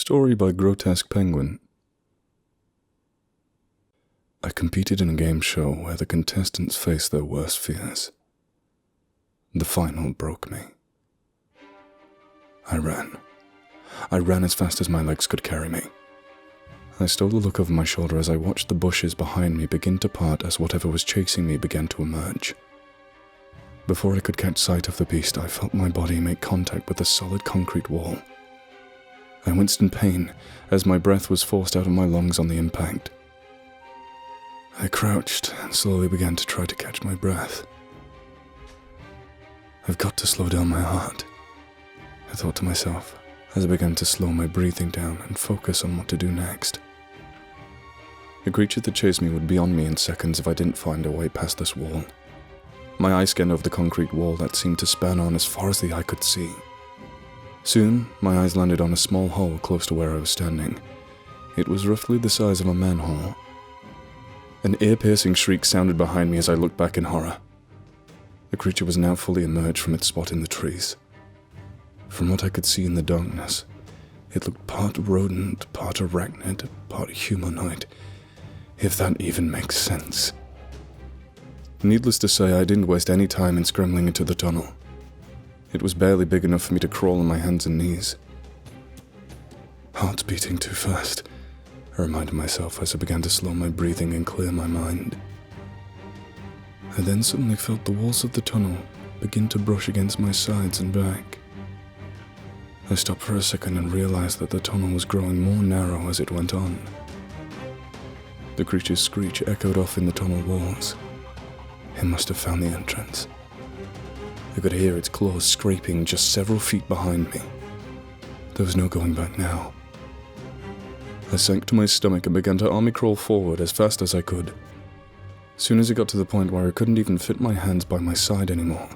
Story by Grotesque-penguin. I competed in a game show where the contestants faced their worst fears. The final broke me. I ran. I ran as fast as my legs could carry me. I stole a look over my shoulder as I watched the bushes behind me begin to part as whatever was chasing me began to emerge. Before I could catch sight of the beast, I felt my body make contact with a solid concrete wall. I winced in pain as my breath was forced out of my lungs on the impact. I crouched and slowly began to try to catch my breath. I've got to slow down my heart, I thought to myself as I began to slow my breathing down and focus on what to do next. The creature that chased me would be on me in seconds if I didn't find a way past this wall. My eye scanned over the concrete wall that seemed to span on as far as the eye could see. Soon, my eyes landed on a small hole close to where I was standing. It was roughly the size of a manhole. An ear-piercing shriek sounded behind me as I looked back in horror. The creature was now fully emerged from its spot in the trees. From what I could see in the darkness, it looked part rodent, part arachnid, part humanoid, if that even makes sense. Needless to say, I didn't waste any time in scrambling into the tunnel. It was barely big enough for me to crawl on my hands and knees. Heart's beating too fast, I reminded myself as I began to slow my breathing and clear my mind. I then suddenly felt the walls of the tunnel begin to brush against my sides and back. I stopped for a second and realized that the tunnel was growing more narrow as it went on. The creature's screech echoed off in the tunnel walls. It must have found the entrance. I could hear its claws scraping just several feet behind me. There was no going back now. I sank to my stomach and began to army crawl forward as fast as I could. Soon as it got to the point where I couldn't even fit my hands by my side anymore.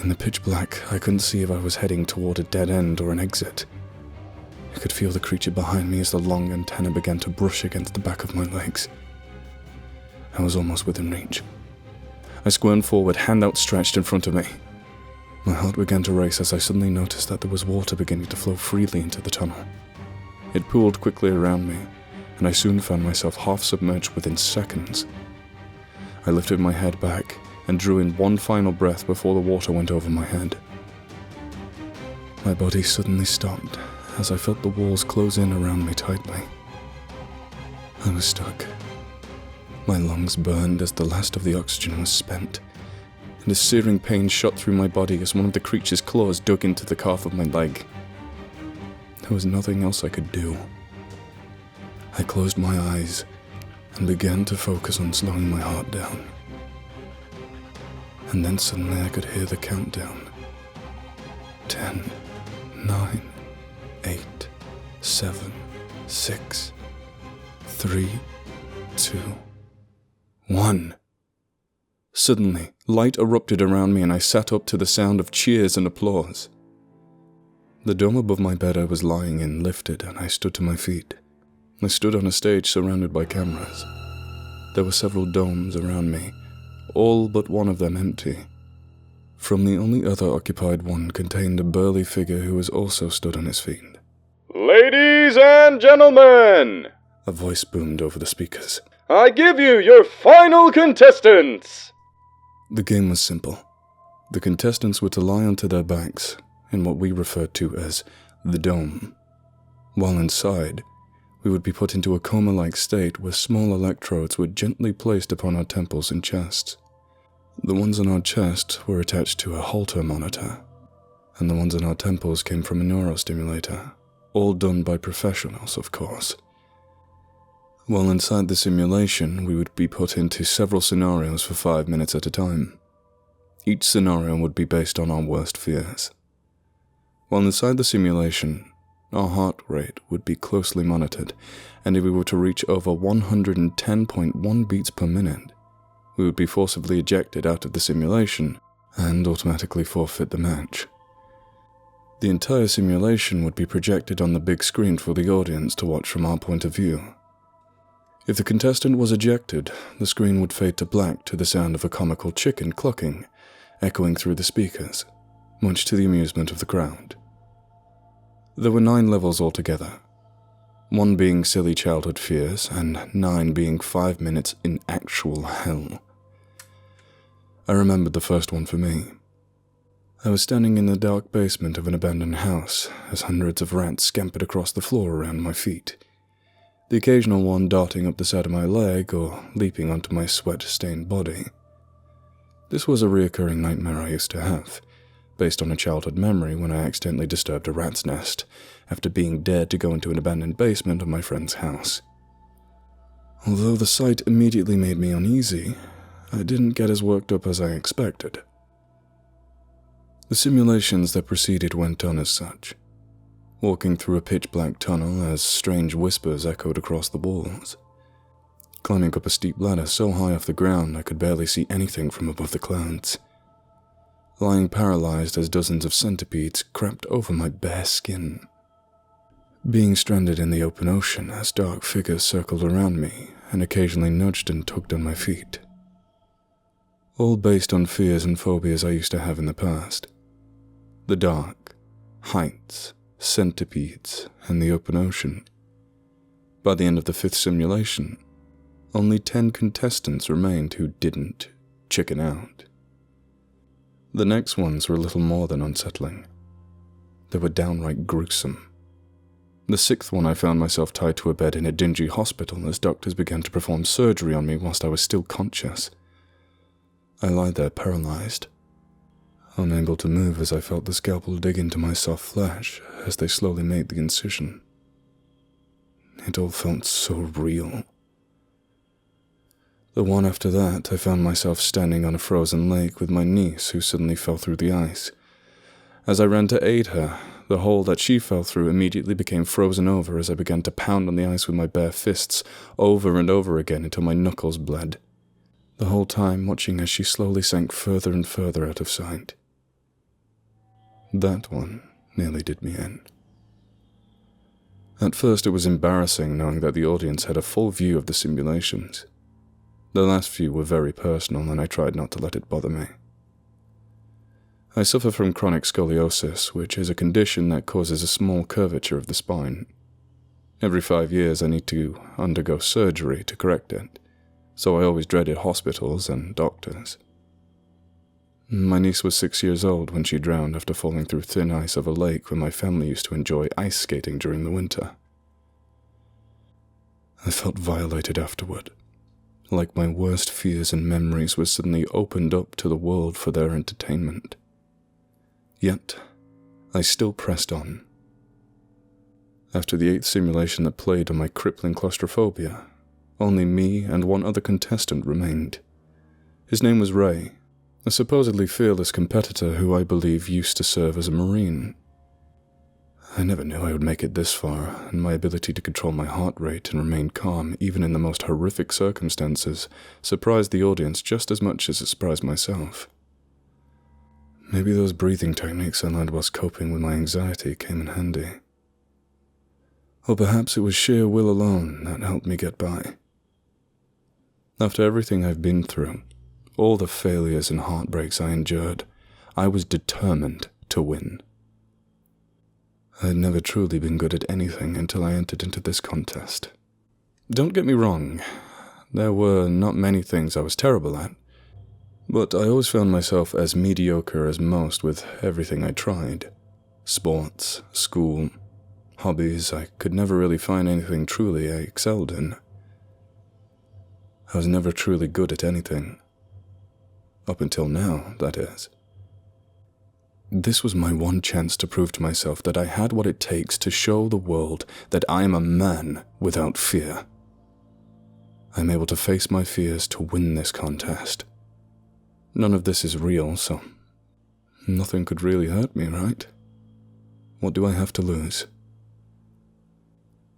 In the pitch black, I couldn't see if I was heading toward a dead end or an exit. I could feel the creature behind me as the long antenna began to brush against the back of my legs. I was almost within reach. I squirmed forward, hand outstretched in front of me. My heart began to race as I suddenly noticed that there was water beginning to flow freely into the tunnel. It pooled quickly around me, and I soon found myself half submerged within seconds. I lifted my head back and drew in one final breath before the water went over my head. My body suddenly stopped as I felt the walls close in around me tightly. I was stuck. My lungs burned as the last of the oxygen was spent, and a searing pain shot through my body as one of the creature's claws dug into the calf of my leg. There was nothing else I could do. I closed my eyes and began to focus on slowing my heart down. And then suddenly I could hear the countdown. 10, 9, 8, 7, 6, 3, 2, 1. Suddenly, light erupted around me and I sat up to the sound of cheers and applause. The dome above my bed I was lying in lifted and I stood to my feet. I stood on a stage surrounded by cameras. There were several domes around me, all but one of them empty. From the only other occupied one contained a burly figure who was also stood on his feet. "Ladies and gentlemen," a voice boomed over the speakers. "I give you your final contestants!" The game was simple. The contestants were to lie onto their backs in what we referred to as the dome. While inside, we would be put into a coma-like state where small electrodes were gently placed upon our temples and chests. The ones on our chest were attached to a Holter monitor, and the ones on our temples came from a neurostimulator, all done by professionals, of course. While inside the simulation, we would be put into several scenarios for 5 minutes at a time. Each scenario would be based on our worst fears. While inside the simulation, our heart rate would be closely monitored, and if we were to reach over 110.1 beats per minute, we would be forcibly ejected out of the simulation and automatically forfeit the match. The entire simulation would be projected on the big screen for the audience to watch from our point of view. If the contestant was ejected, the screen would fade to black to the sound of a comical chicken clucking, echoing through the speakers, much to the amusement of the crowd. There were 9 levels altogether, 1 being silly childhood fears, and 9 being 5 minutes in actual hell. I remembered the first one for me. I was standing in the dark basement of an abandoned house as hundreds of rats scampered across the floor around my feet, the occasional one darting up the side of my leg or leaping onto my sweat-stained body. This was a recurring nightmare I used to have, based on a childhood memory when I accidentally disturbed a rat's nest after being dared to go into an abandoned basement of my friend's house. Although the sight immediately made me uneasy, I didn't get as worked up as I expected. The simulations that preceded went on as such, walking through a pitch-black tunnel as strange whispers echoed across the walls, climbing up a steep ladder so high off the ground I could barely see anything from above the clouds, lying paralyzed as dozens of centipedes crept over my bare skin, being stranded in the open ocean as dark figures circled around me and occasionally nudged and tugged on my feet. All based on fears and phobias I used to have in the past. The dark, heights, centipedes, and the open ocean. By the end of the 5th simulation, only 10 contestants remained who didn't chicken out. The next ones were little more than unsettling. They were downright gruesome. The 6th one I found myself tied to a bed in a dingy hospital as doctors began to perform surgery on me whilst I was still conscious. I lay there paralyzed, unable to move as I felt the scalpel dig into my soft flesh as they slowly made the incision. It all felt so real. The one after that, I found myself standing on a frozen lake with my niece who suddenly fell through the ice. As I ran to aid her, the hole that she fell through immediately became frozen over as I began to pound on the ice with my bare fists over and over again until my knuckles bled, the whole time watching as she slowly sank further and further out of sight. That one nearly did me in. At first it was embarrassing knowing that the audience had a full view of the simulations. The last few were very personal and I tried not to let it bother me. I suffer from chronic scoliosis, which is a condition that causes a small curvature of the spine. Every 5 years I need to undergo surgery to correct it, so I always dreaded hospitals and doctors. My niece was 6 years old when she drowned after falling through thin ice of a lake where my family used to enjoy ice skating during the winter. I felt violated afterward, like my worst fears and memories were suddenly opened up to the world for their entertainment. Yet, I still pressed on. After the 8th simulation that played on my crippling claustrophobia, only me and one other contestant remained. His name was Ray, a supposedly fearless competitor who I believe used to serve as a Marine. I never knew I would make it this far, and my ability to control my heart rate and remain calm even in the most horrific circumstances surprised the audience just as much as it surprised myself. Maybe those breathing techniques I learned whilst coping with my anxiety came in handy. Or perhaps it was sheer will alone that helped me get by. After everything I've been through, all the failures and heartbreaks I endured, I was determined to win. I had never truly been good at anything until I entered into this contest. Don't get me wrong, there were not many things I was terrible at, but I always found myself as mediocre as most with everything I tried. Sports, school, hobbies, I could never really find anything truly I excelled in. I was never truly good at anything. Up until now, that is. This was my one chance to prove to myself that I had what it takes to show the world that I am a man without fear. I'm able to face my fears to win this contest. None of this is real, so nothing could really hurt me, right? What do I have to lose?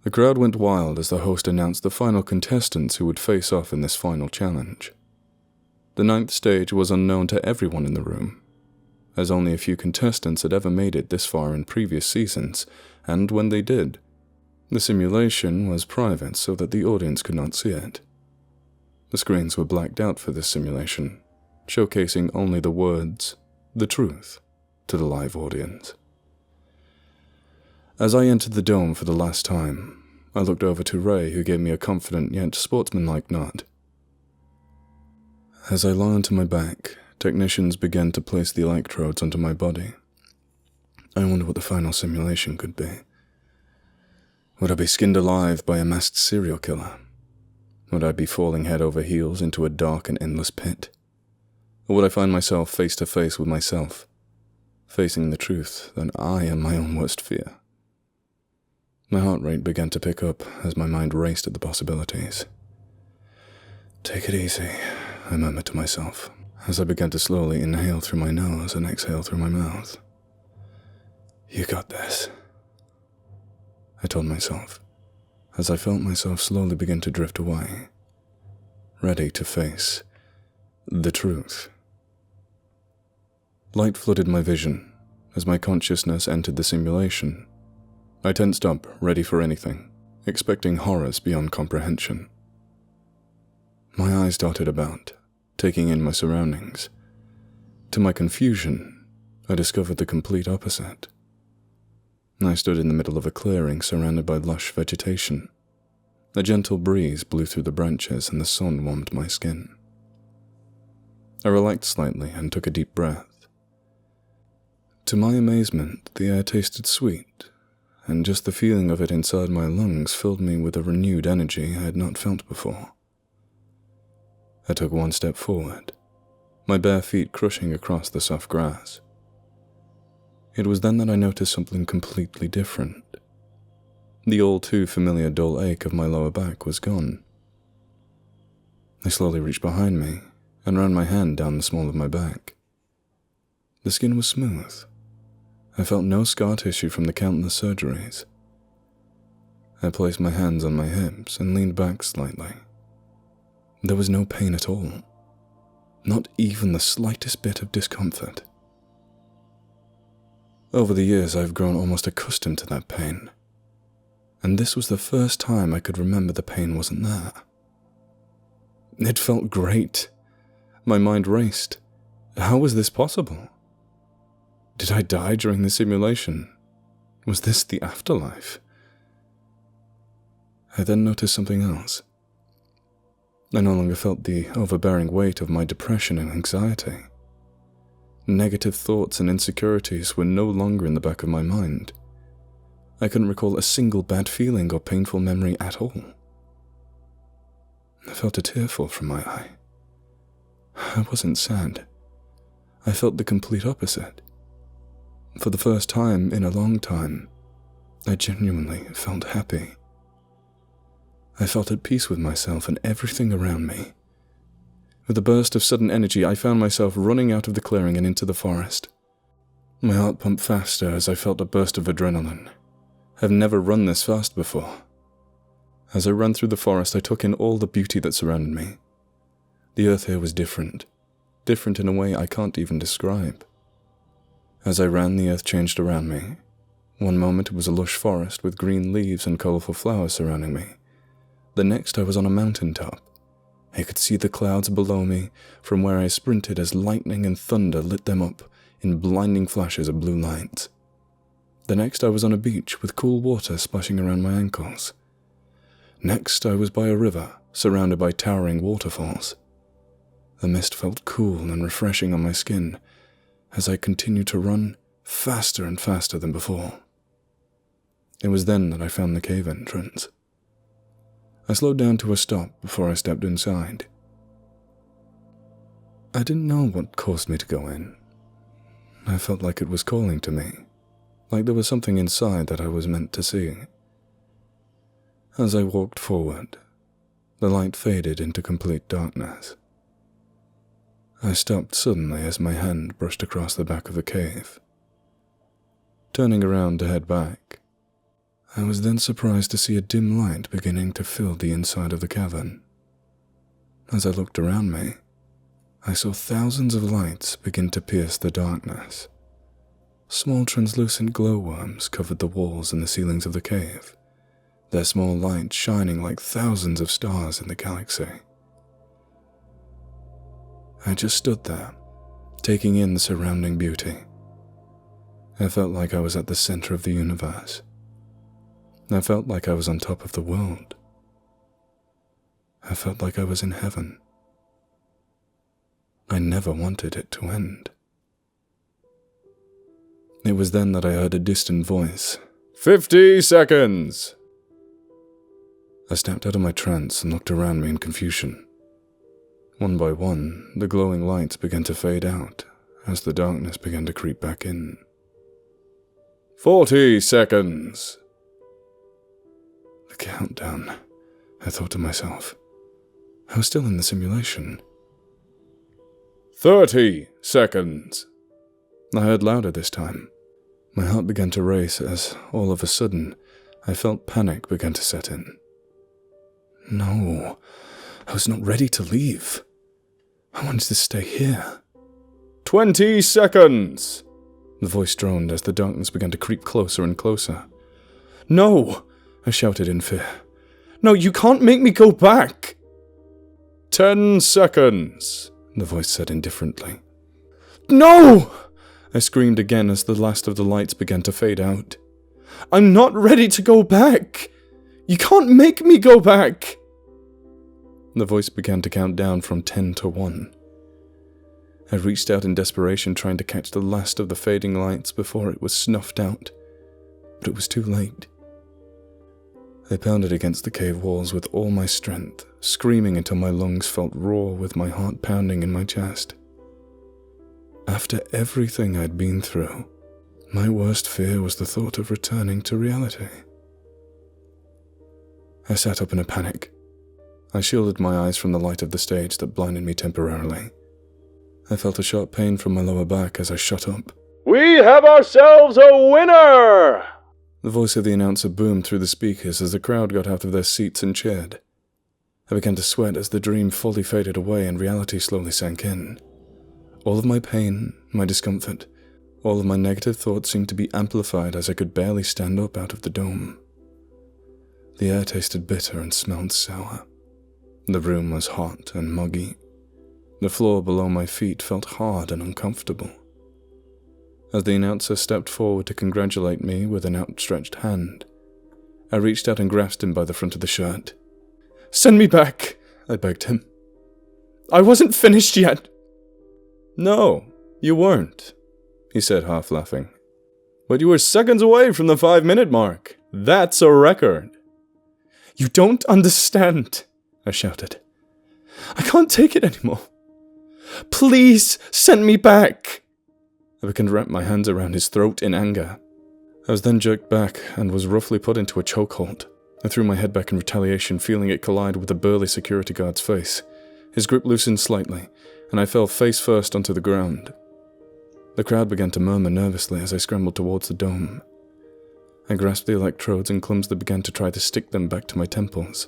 The crowd went wild as the host announced the final contestants who would face off in this final challenge. The 9th stage was unknown to everyone in the room, as only a few contestants had ever made it this far in previous seasons, and when they did, the simulation was private so that the audience could not see it. The screens were blacked out for this simulation, showcasing only the words, "the truth," to the live audience. As I entered the dome for the last time, I looked over to Ray, who gave me a confident yet sportsmanlike nod. As I lay onto my back, technicians began to place the electrodes onto my body. I wonder what the final simulation could be. Would I be skinned alive by a masked serial killer? Would I be falling head over heels into a dark and endless pit? Or would I find myself face to face with myself, facing the truth that I am my own worst fear? My heart rate began to pick up as my mind raced at the possibilities. Take it easy, I murmured to myself, as I began to slowly inhale through my nose and exhale through my mouth. You got this, I told myself, as I felt myself slowly begin to drift away, ready to face the truth. Light flooded my vision as my consciousness entered the simulation. I tensed up, ready for anything, expecting horrors beyond comprehension. My eyes darted about, taking in my surroundings. To my confusion, I discovered the complete opposite. I stood in the middle of a clearing surrounded by lush vegetation. A gentle breeze blew through the branches and the sun warmed my skin. I relaxed slightly and took a deep breath. To my amazement, the air tasted sweet, and just the feeling of it inside my lungs filled me with a renewed energy I had not felt before. I took one step forward, my bare feet crushing across the soft grass. It was then that I noticed something completely different. The all too familiar dull ache of my lower back was gone. I slowly reached behind me and ran my hand down the small of my back. The skin was smooth. I felt no scar tissue from the countless surgeries. I placed my hands on my hips and leaned back slightly. There was no pain at all, not even the slightest bit of discomfort. Over the years, I've grown almost accustomed to that pain, and this was the first time I could remember the pain wasn't there. It felt great. My mind raced. How was this possible? Did I die during the simulation? Was this the afterlife? I then noticed something else. I no longer felt the overbearing weight of my depression and anxiety. Negative thoughts and insecurities were no longer in the back of my mind. I couldn't recall a single bad feeling or painful memory at all. I felt a tear fall from my eye. I wasn't sad. I felt the complete opposite. For the first time in a long time, I genuinely felt happy. I felt at peace with myself and everything around me. With a burst of sudden energy, I found myself running out of the clearing and into the forest. My heart pumped faster as I felt a burst of adrenaline. I've never run this fast before. As I ran through the forest, I took in all the beauty that surrounded me. The earth here was different in a way I can't even describe. As I ran, the earth changed around me. One moment it was a lush forest with green leaves and colourful flowers surrounding me. The next I was on a mountaintop. I could see the clouds below me from where I sprinted as lightning and thunder lit them up in blinding flashes of blue light. The next I was on a beach with cool water splashing around my ankles. Next I was by a river surrounded by towering waterfalls. The mist felt cool and refreshing on my skin as I continued to run faster and faster than before. It was then that I found the cave entrance. I slowed down to a stop before I stepped inside. I didn't know what caused me to go in. I felt like it was calling to me, like there was something inside that I was meant to see. As I walked forward, the light faded into complete darkness. I stopped suddenly as my hand brushed across the back of the cave. Turning around to head back, I was then surprised to see a dim light beginning to fill the inside of the cavern. As I looked around me, I saw thousands of lights begin to pierce the darkness. Small translucent glowworms covered the walls and the ceilings of the cave, their small lights shining like thousands of stars in the galaxy. I just stood there, taking in the surrounding beauty. I felt like I was at the center of the universe, I felt like I was on top of the world. I felt like I was in heaven. I never wanted it to end. It was then that I heard a distant voice. 50 seconds! I snapped out of my trance and looked around me in confusion. One by one, the glowing lights began to fade out as the darkness began to creep back in. 40 seconds! The countdown, I thought to myself. I was still in the simulation. 30 seconds! I heard louder this time. My heart began to race as, all of a sudden, I felt panic began to set in. No, I was not ready to leave. I wanted to stay here. 20 seconds! The voice droned as the darkness began to creep closer and closer. No! I shouted in fear. No, you can't make me go back! 10 seconds! The voice said indifferently. No! I screamed again as the last of the lights began to fade out. I'm not ready to go back! You can't make me go back! The voice began to count down from 10 to 1. I reached out in desperation, trying to catch the last of the fading lights before it was snuffed out, but it was too late. I pounded against the cave walls with all my strength, screaming until my lungs felt raw with my heart pounding in my chest. After everything I'd been through, my worst fear was the thought of returning to reality. I sat up in a panic. I shielded my eyes from the light of the stage that blinded me temporarily. I felt a sharp pain from my lower back as I shut up. We have ourselves a winner! The voice of the announcer boomed through the speakers as the crowd got out of their seats and cheered. I began to sweat as the dream fully faded away and reality slowly sank in. All of my pain, my discomfort, all of my negative thoughts seemed to be amplified as I could barely stand up out of the dome. The air tasted bitter and smelled sour. The room was hot and muggy. The floor below my feet felt hard and uncomfortable. As the announcer stepped forward to congratulate me with an outstretched hand, I reached out and grasped him by the front of the shirt. Send me back, I begged him. I wasn't finished yet. No, you weren't, he said, half laughing. But you were seconds away from the 5-minute mark. That's a record. You don't understand, I shouted. I can't take it anymore. Please send me back. I began to wrap my hands around his throat in anger. I was then jerked back and was roughly put into a chokehold. I threw my head back in retaliation, feeling it collide with a burly security guard's face. His grip loosened slightly, and I fell face first onto the ground. The crowd began to murmur nervously as I scrambled towards the dome. I grasped the electrodes and clumsily began to try to stick them back to my temples.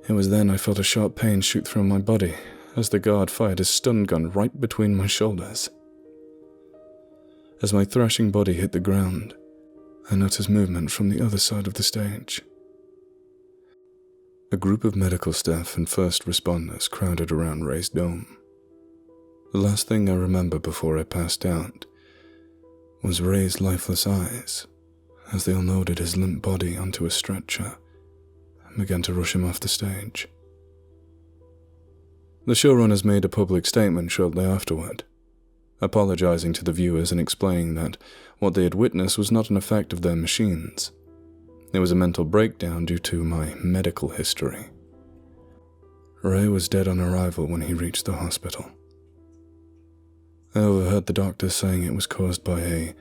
It was then I felt a sharp pain shoot through my body as the guard fired his stun gun right between my shoulders. As my thrashing body hit the ground, I noticed movement from the other side of the stage. A group of medical staff and first responders crowded around Ray's dome. The last thing I remember before I passed out was Ray's lifeless eyes as they unloaded his limp body onto a stretcher and began to rush him off the stage. The showrunners made a public statement shortly afterward, apologizing to the viewers and explaining that what they had witnessed was not an effect of their machines. It was a mental breakdown due to my medical history. Ray was dead on arrival when he reached the hospital. I overheard the doctor saying it was caused by a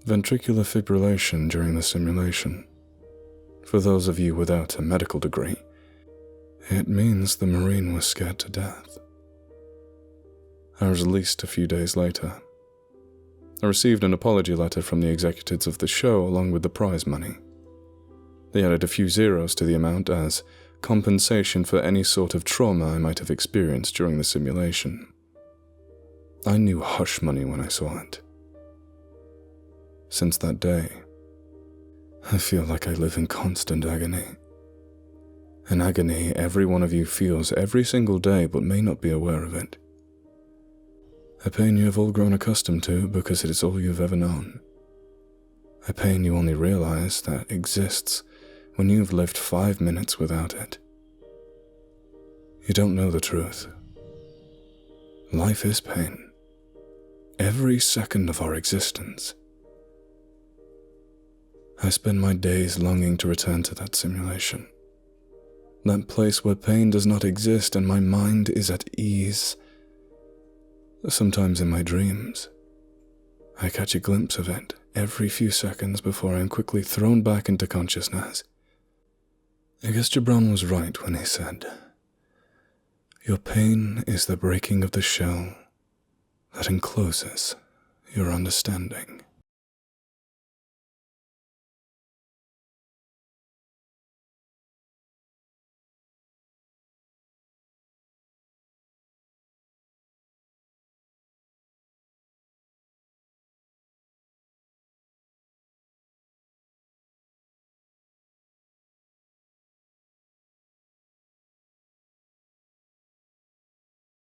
ventricular fibrillation during the simulation. For those of you without a medical degree, it means the Marine was scared to death. I was released a few days later. I received an apology letter from the executives of the show along with the prize money. They added a few zeros to the amount as compensation for any sort of trauma I might have experienced during the simulation. I knew hush money when I saw it. Since that day, I feel like I live in constant agony. An agony every one of you feels every single day but may not be aware of it. A pain you have all grown accustomed to because it is all you've ever known. A pain you only realize that exists when you've lived 5 minutes without it. You don't know the truth. Life is pain. Every second of our existence. I spend my days longing to return to that simulation. That place where pain does not exist and my mind is at ease. Sometimes in my dreams, I catch a glimpse of it every few seconds before I am quickly thrown back into consciousness. I guess Gibran was right when he said, "Your pain is the breaking of the shell that encloses your understanding."